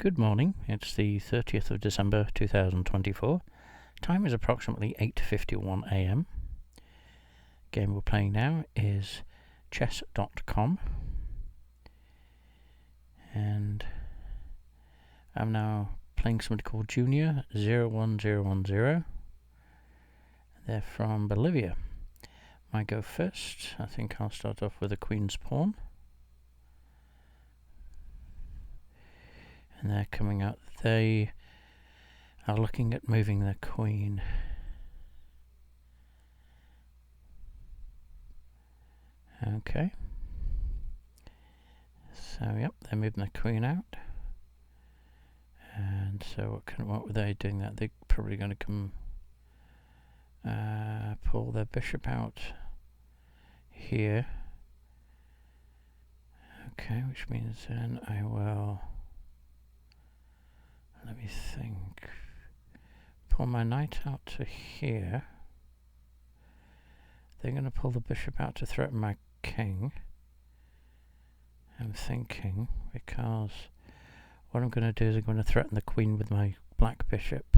Good morning, it's the 30th of December 2024. Time is approximately 8:51 am. Game we're playing now is chess.com, and I'm now playing somebody called Junior 01010. They're from Bolivia. I go first. I think I'll start off with a queen's pawn. And they're coming up. They are looking at moving their queen. Okay. So, yep, they're moving their queen out. And so what were they doing that? They're probably going to come pull their bishop out here. Okay, which means then I will... Let me think. Pull my knight out to here. They're going to pull the bishop out to threaten my king. I'm thinking, because what I'm going to do is I'm going to threaten the queen with my black bishop.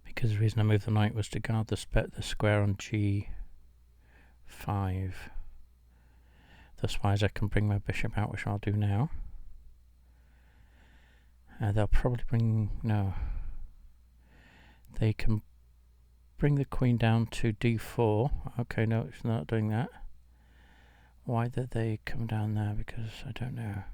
Because the reason I moved the knight was to guard the square on g5. Thus, I can bring my bishop out, which I'll do now. They'll probably they can bring the queen down to d4. Okay, no, it's not doing that. Why did they come down there? Because I don't know.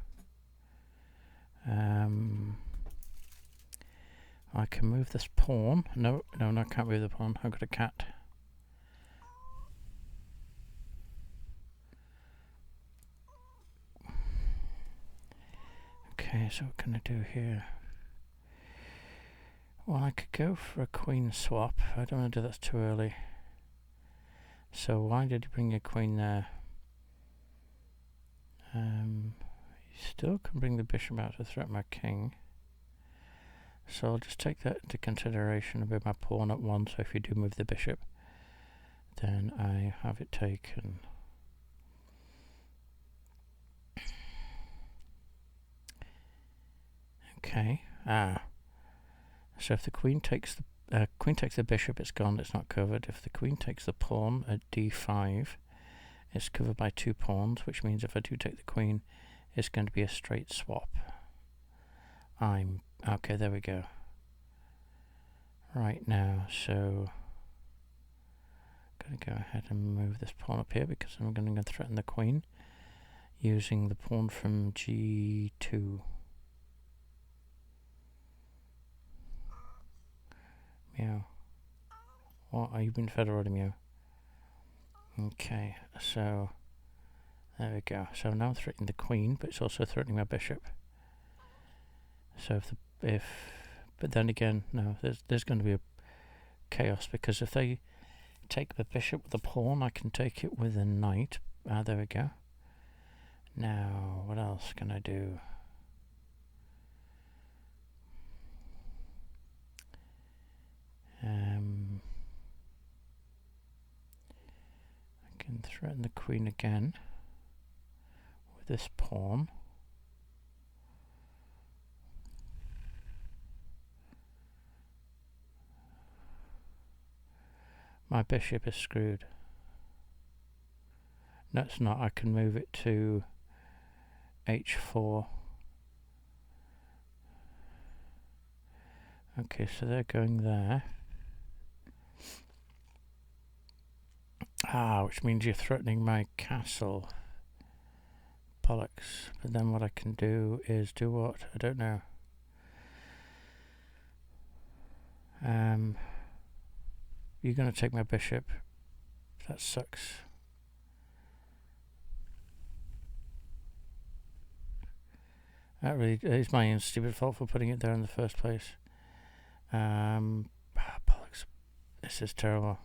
I can move this pawn. No, I can't move the pawn. I've got a cat. Okay, so what can I do here? Well, I could go for a queen swap. I don't want to do that too early. So why did you bring your queen there? You still can bring the bishop out to threaten my king. So I'll just take that into consideration and move my pawn at 1. So if you do move the bishop, then I have it taken. Okay. So if the queen takes the bishop, it's gone. It's not covered. If the queen takes the pawn at d5, it's covered by 2 pawns, which means if I do take the queen, it's going to be a straight swap. Okay. There we go. Right now, so I'm going to go ahead and move this pawn up here because I'm going to threaten the queen using the pawn from g2. Meow. What? Are you being fed already, meow? Okay, so there we go. So now I'm threatening the queen, but it's also threatening my bishop. So but then again, no, there's going to be a chaos, because if they take the bishop with the pawn, I can take it with a knight. There we go. Now, what else can I do? I can threaten the queen again with this pawn. My bishop is screwed. No, it's not. I can move it to h4. Okay, so they're going there. Which means you're threatening my castle. Bollocks. But then what I can do is do what? I don't know. You're going to take my bishop. That sucks. That really is my own stupid fault for putting it there in the first place. Bollocks. This is terrible.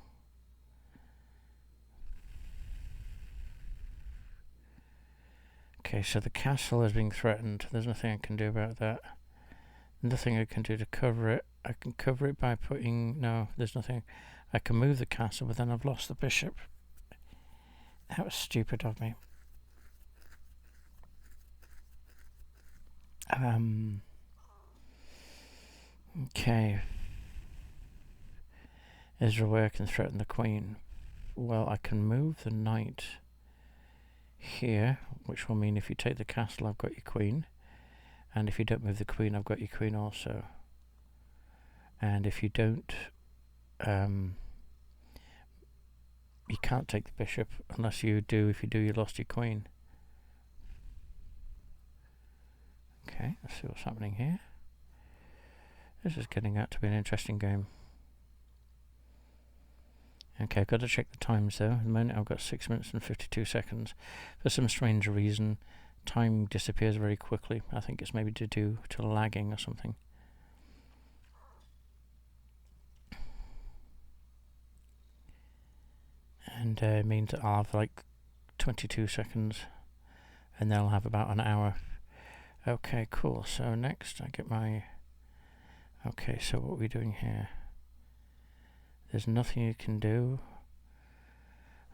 Okay, so the castle is being threatened. There's nothing I can do about that. Nothing I can do to cover it. I can cover it by putting... No, there's nothing. I can move the castle, but then I've lost the bishop. That was stupid of me. Okay. Is there a way I can threaten the queen? Well, I can move the knight here, which will mean if you take the castle, I've got your queen. And if you don't move the queen, I've got your queen also. And if you don't, you can't take the bishop unless you do. If you do, you lost your queen. Okay, let's see what's happening here. This is getting out to be an interesting game. Okay, I've got to check the times though. At the moment I've got 6 minutes and 52 seconds. For some strange reason, time disappears very quickly. I think it's maybe due to lagging or something. And it means that I'll have like 22 seconds and then I'll have about an hour. Okay, cool. So next I get my... Okay, so what are we doing here? There's nothing you can do.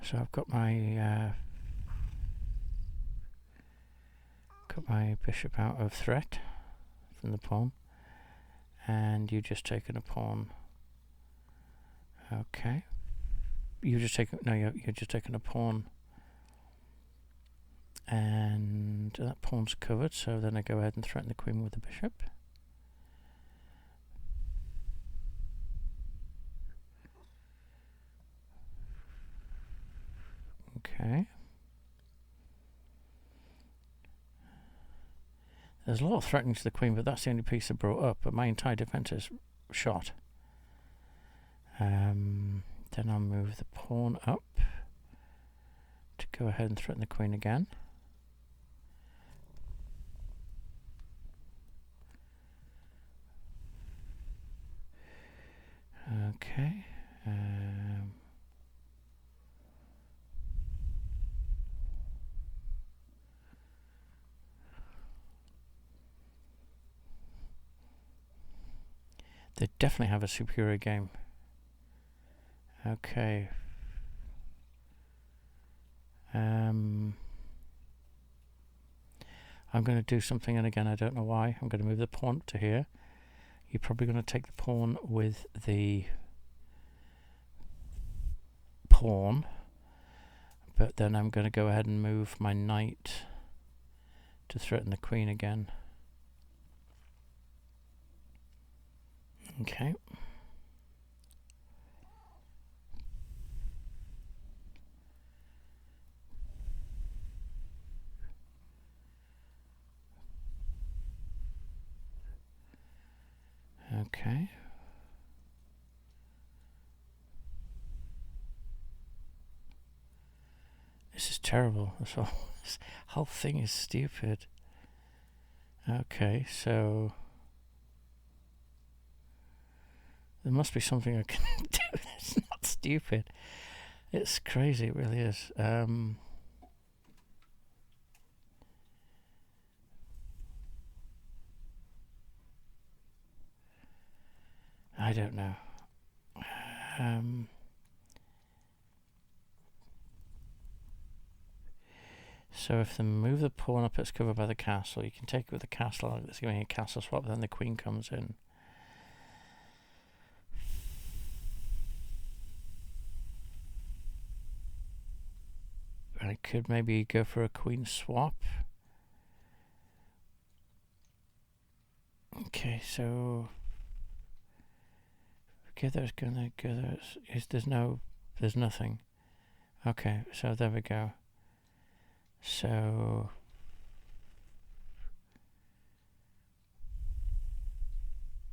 So I've got my bishop out of threat from the pawn, and you just taken a pawn. Okay, you're just taking a pawn, and that pawn's covered. So then I go ahead and threaten the queen with the bishop. Okay. There's a lot of threatening to the queen, but that's the only piece that brought up. But my entire defense is shot. Then I'll move the pawn up to go ahead and threaten the queen again. Okay. They definitely have a superior game. Okay. I'm going to do something, and again, I don't know why. I'm going to move the pawn to here. You're probably going to take the pawn with the pawn, but then I'm going to go ahead and move my knight to threaten the queen again. Okay. Okay. This is terrible. This whole thing is stupid. Okay, so there must be something I can do that's not stupid. It's crazy, it really is. I don't know. So if they move the pawn up, it's covered by the castle. You can take it with the castle. It's giving a castle swap, then the queen comes in. I could maybe go for a queen swap. Okay, so there's nothing. Okay, so there we go. So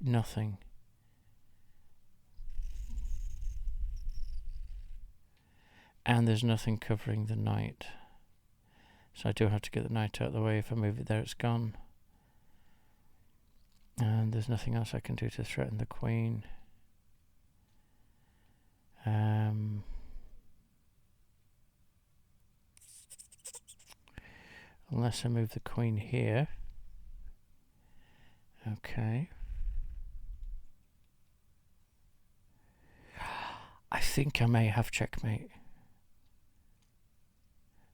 nothing. And there's nothing covering the knight. So I do have to get the knight out of the way. If I move it there, it's gone. And there's nothing else I can do to threaten the queen. Unless I move the queen here. Okay. I think I may have checkmate.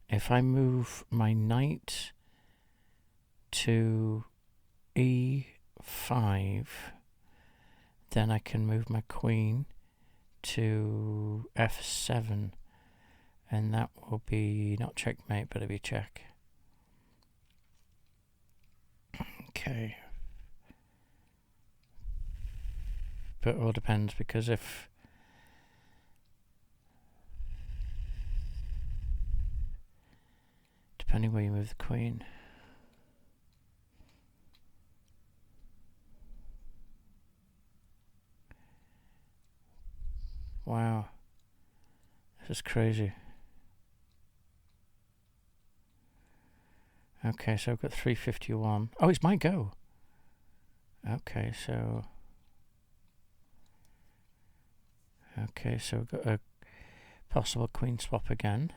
If I move my knight to e5, then I can move my queen to f7, and that will be not checkmate, but it'll be check. Okay. But it all depends, because if depending where you move the queen. Wow. This is crazy. Okay, so I've got 351. Oh, it's my go. Okay, so we've got a possible queen swap again.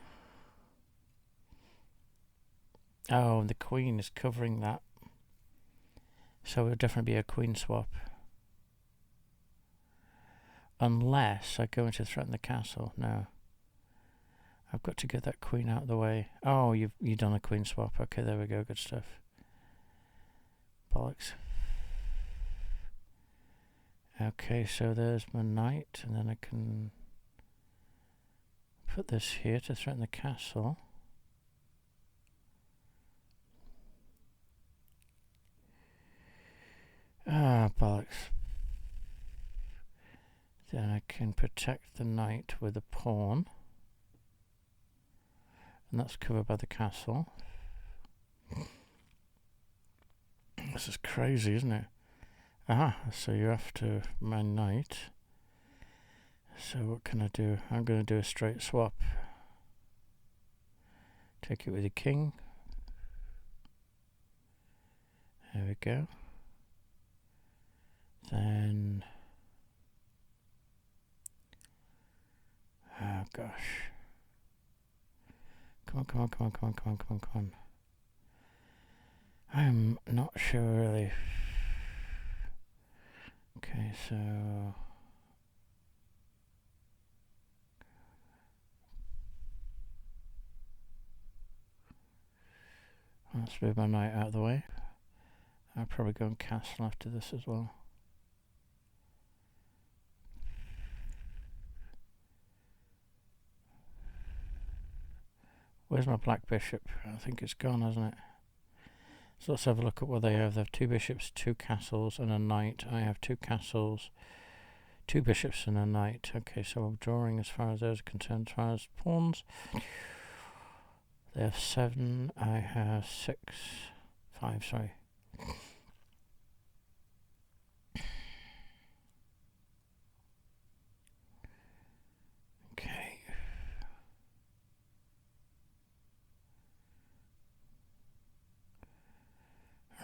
Oh, the queen is covering that. So it'll definitely be a queen swap. Unless I go into threaten the castle. No. I've got to get that queen out of the way. Oh, you've done a queen swap. Okay, there we go. Good stuff. Bollocks. Okay, so there's my knight, and then I can put this here to threaten the castle. Ah, bollocks. Then I can protect the knight with a pawn. And that's covered by the castle. This is crazy, isn't it? Aha, so you're after my knight. So what can I do? I'm going to do a straight swap. Take it with the king. There we go. Then... oh gosh. Come on. I'm not sure really. Okay, so... let's move my knight out of the way. I'll probably go and castle after this as well. Where's my black bishop? I think it's gone, hasn't it? So let's have a look at what they have. They have 2 bishops, 2 castles, and a knight. I have 2 castles, 2 bishops, and a knight. Okay, so I'm drawing as far as those are concerned. As far as pawns, they have 7. I have 5. Sorry. Okay.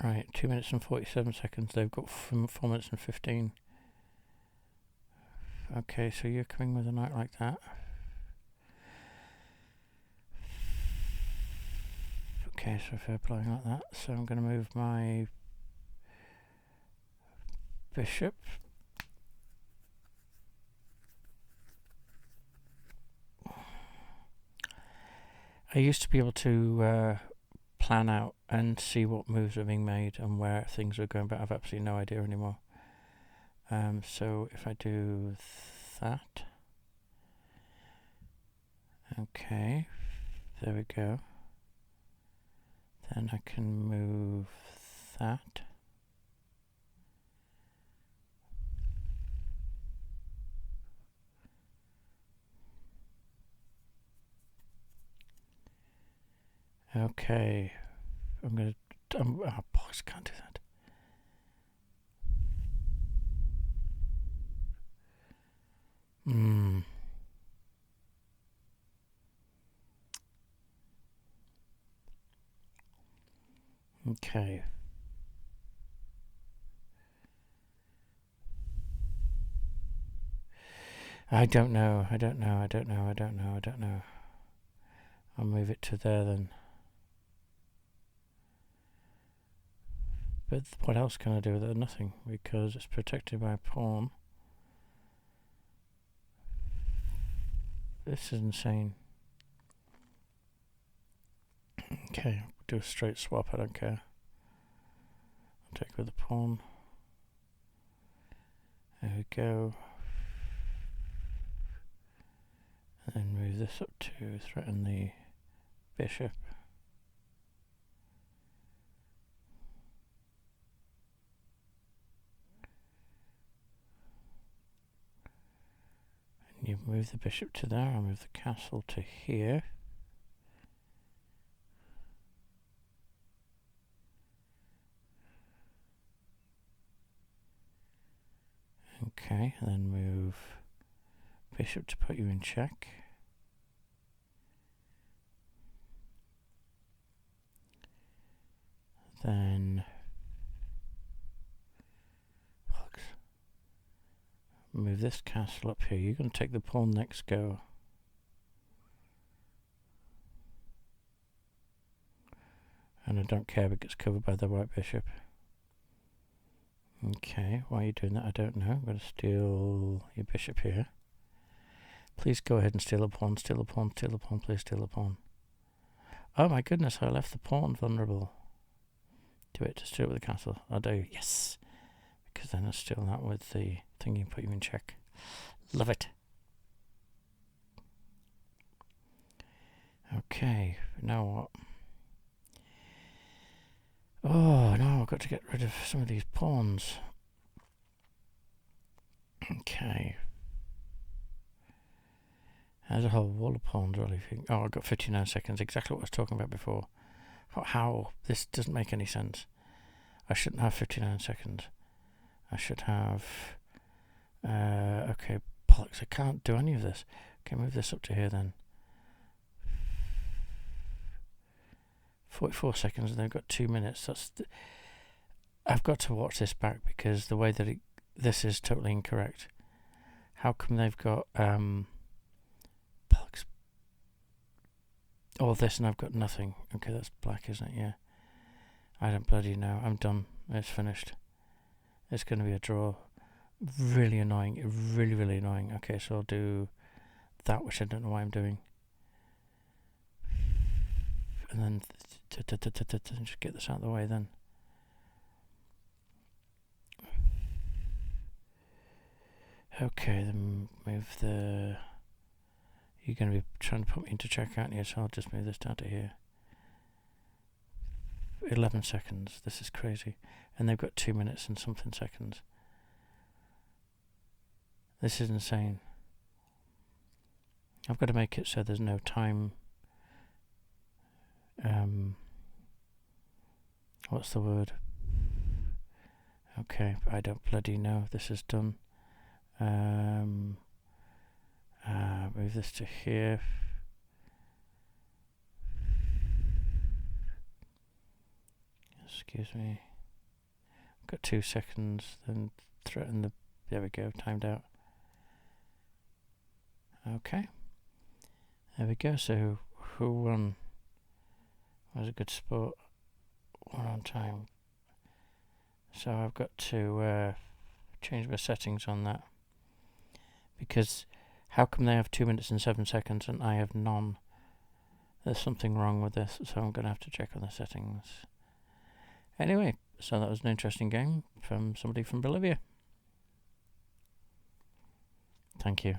Right, 2 minutes and 47 seconds. They've got 4 minutes and 15. Okay, so you're coming with a knight like that. Okay, so if they're playing like that, so I'm going to move my bishop. I used to be able to plan out and see what moves are being made and where things are going, but I've absolutely no idea anymore. So if I do that, okay, there we go. Then I can move that. Okay, oh, box, can't do that. Okay. I don't know. I'll move it to there then. But what else can I do with it? Nothing, because it's protected by a pawn. This is insane. Okay, do a straight swap, I don't care. Take with the pawn. There we go. And then move this up to threaten the bishop. And you move the bishop to there, I'll move the castle to here. Okay, and then move bishop to put you in check. Then move this castle up here. You're going to take the pawn next go. And I don't care if it gets covered by the white bishop. Okay, why are you doing that? I don't know. I'm going to steal your bishop here. Please go ahead and steal a pawn, steal a pawn, steal a pawn, please steal a pawn. Oh my goodness, I left the pawn vulnerable. Do it, just do it with the castle. I'll do, yes. Because then I'll steal that with the thingy and put you in check. Love it. Okay, now what? Oh no, I've got to get rid of some of these pawns. Okay. There's a whole wall of pawns, really. Oh, I've got 59 seconds, exactly what I was talking about before. How? This doesn't make any sense. I shouldn't have 59 seconds. I should have... okay, bollocks, I can't do any of this. Okay, move this up to here then. 44 seconds and they've got 2 minutes. I've got to watch this back because the way that this is totally incorrect. How come they've got bollocks, all this and I've got nothing? Okay, that's black, isn't it? Yeah. I don't bloody know. I'm done. It's finished. It's going to be a draw. Really annoying. Really, really annoying. Okay, so I'll do that, which I don't know why I'm doing. And then just get this out of the way then. Okay, then move the... You're going to be trying to put me into check, aren't you? So I'll just move this down to here. 11 seconds. This is crazy. And they've got 2 minutes and something seconds. This is insane. I've got to make it so there's no time... what's the word? Okay, I don't bloody know. This is done. Move this to here. Excuse me. I've got 2 seconds. Then threaten the... There we go. Timed out. Okay. There we go. So who won? Was a good sport. One on time. So I've got to change my settings on that. Because how come they have 2 minutes and 7 seconds and I have none? There's something wrong with this, so I'm going to have to check on the settings. Anyway, so that was an interesting game from somebody from Bolivia. Thank you.